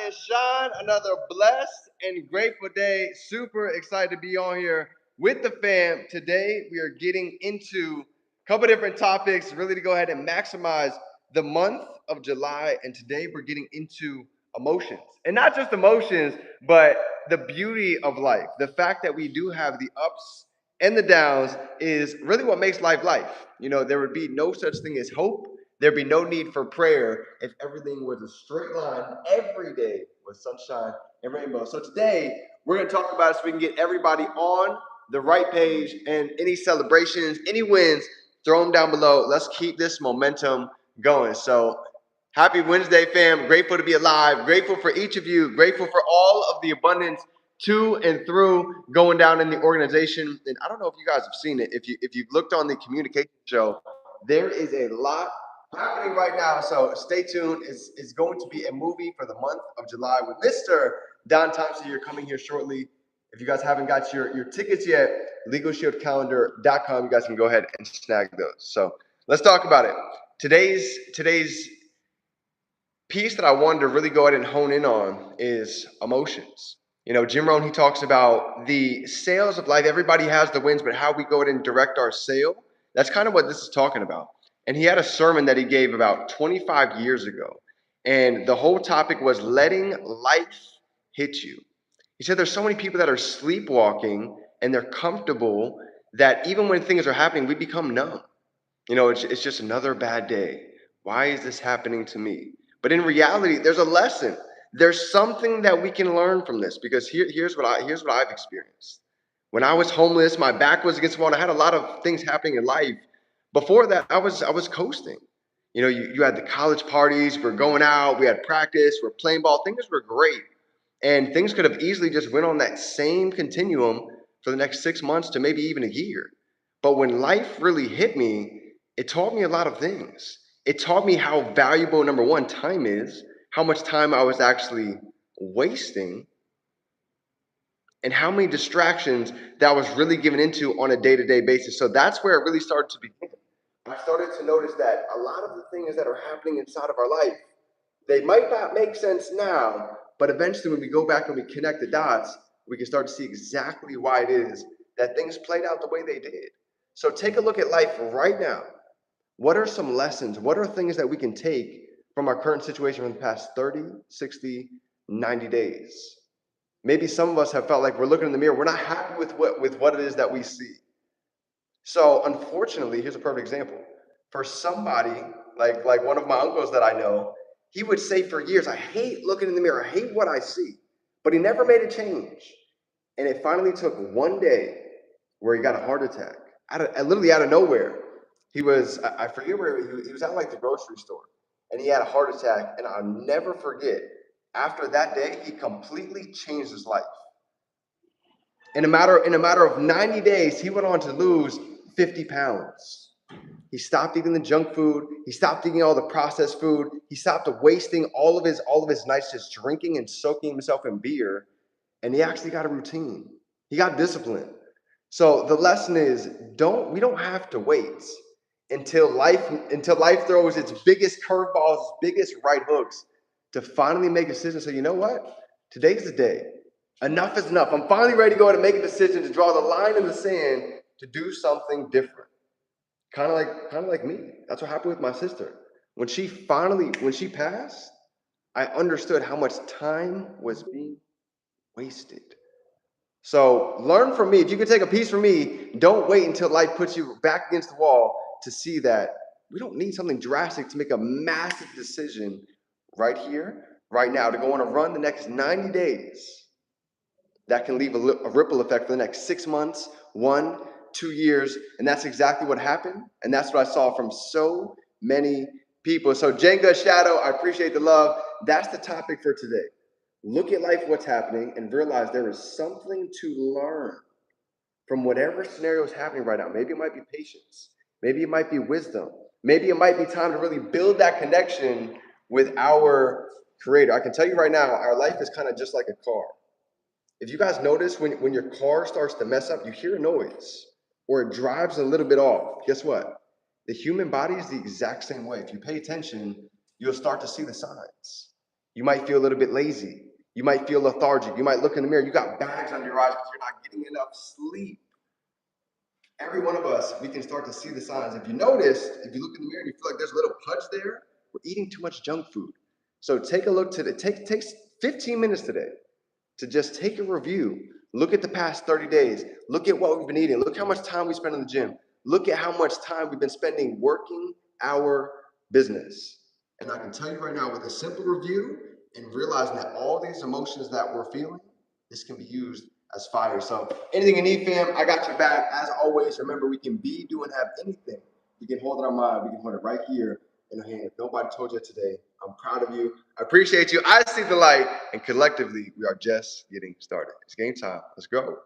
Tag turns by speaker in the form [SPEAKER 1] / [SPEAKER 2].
[SPEAKER 1] and shine. Another blessed and grateful day. Super excited to be on here with the fam. Today, we are getting into a couple different topics, really to go ahead and maximize the month of July. And today, we're getting into emotions. And not just emotions, but the beauty of life. The fact that we do have the ups and the downs is really what makes life life. You know, there would be no such thing as hope. There'd be no need for prayer if everything was a straight line every day with sunshine and rainbow. So today we're going to talk about it so we can get everybody on the right page, and any celebrations, any wins, throw them down below. Let's keep this momentum going. So happy Wednesday, fam. Grateful to be alive. Grateful for each of you. Grateful for all of the abundance to and through going down in the organization. And I don't know if you guys have seen it. If you've looked on the communication show, there is a lot happening right now. So stay tuned. It's going to be a movie for the month of July with Mr. Don Thompson. You're coming here shortly. If you guys haven't got your tickets yet, LegalShieldCalendar.com. You guys can go ahead and snag those. So let's talk about it. Today's piece that I wanted to really go ahead and hone in on is emotions. You know, Jim Rohn, he talks about the sales of life. Everybody has the wins, but how we go ahead and direct our sale. That's kind of what this is talking about. And he had a sermon that he gave about 25 years ago. And the whole topic was letting life hit you. He said there's so many people that are sleepwalking and they're comfortable that even when things are happening, we become numb. You know, it's just another bad day. Why is this happening to me? But in reality, there's a lesson. There's something that we can learn from this, because here's what I've experienced. When I was homeless, my back was against the wall. And I had a lot of things happening in life. Before that, I was coasting. You know, you had the college parties, we're going out, we had practice, we're playing ball. Things were great, and things could have easily just went on that same continuum for the next 6 months to maybe even a year. But when life really hit me, it taught me a lot of things. It taught me how valuable, number one, time is, how much time I was actually wasting, and how many distractions that I was really given into on a day-to-day basis. So that's where it really started to begin. I started to notice that a lot of the things that are happening inside of our life, they might not make sense now, but eventually when we go back and we connect the dots, we can start to see exactly why it is that things played out the way they did. So take a look at life right now. What are some lessons? What are things that we can take from our current situation from the past 30, 60, 90 days? Maybe some of us have felt like we're looking in the mirror. We're not happy with what it is that we see. So unfortunately, here's a perfect example. For somebody like one of my uncles that I know, he would say for years, I hate looking in the mirror. I hate what I see. But he never made a change. And it finally took one day where he got a heart attack, literally out of nowhere. I forget where he was at, like the grocery store, and he had a heart attack. And I'll never forget, after that day, he completely changed his life. In a matter of 90 days, he went on to lose 50 pounds. He stopped eating the junk food. He stopped eating all the processed food. He stopped wasting all of his nights just drinking and soaking himself in beer. And he actually got a routine. He got discipline. So the lesson is, we don't have to wait until life throws its biggest curveballs, its biggest right hooks, to finally make a decision. So you know what? Today's the day. Enough is enough. I'm finally ready to go ahead and make a decision to draw the line in the sand to do something different. Kind of like me. That's what happened with my sister. When she passed, I understood how much time was being wasted. So learn from me. If you could take a piece from me, don't wait until life puts you back against the wall to see that we don't need something drastic to make a massive decision right here, right now, to go on a run the next 90 days that can leave a ripple effect for the next 6 months, 1, 2 years. And that's exactly what happened. And that's what I saw from so many people. So Jenga, Shadow, I appreciate the love. That's the topic for today. Look at life, what's happening, and realize there is something to learn from whatever scenario is happening right now. Maybe it might be patience. Maybe it might be wisdom. Maybe it might be time to really build that connection with our Creator. I can tell you right now, our life is kind of just like a car. If you guys notice, when your car starts to mess up, you hear a noise or it drives a little bit off. Guess what? The human body is the exact same way. If you pay attention, you'll start to see the signs. You might feel a little bit lazy. You might feel lethargic. You might look in the mirror. You got bags under your eyes because you're not getting enough sleep. Every one of us, we can start to see the signs. If you notice, if you look in the mirror and you feel like there's a little pudge there, we're eating too much junk food. So take a look today. Take 15 minutes today to just take a review. Look at the past 30 days. Look at what we've been eating. Look how much time we spend in the gym. Look at how much time we've been spending working our business. And I can tell you right now, with a simple review and realizing that all these emotions that we're feeling, this can be used as fire. So anything you need, fam, I got your back. As always, remember, we can be, do, and have anything. We can hold it in our mind. We can hold it right here in our hand. If nobody told you today, I'm proud of you. I appreciate you. I see the light, and collectively, we are just getting started. It's game time. Let's go.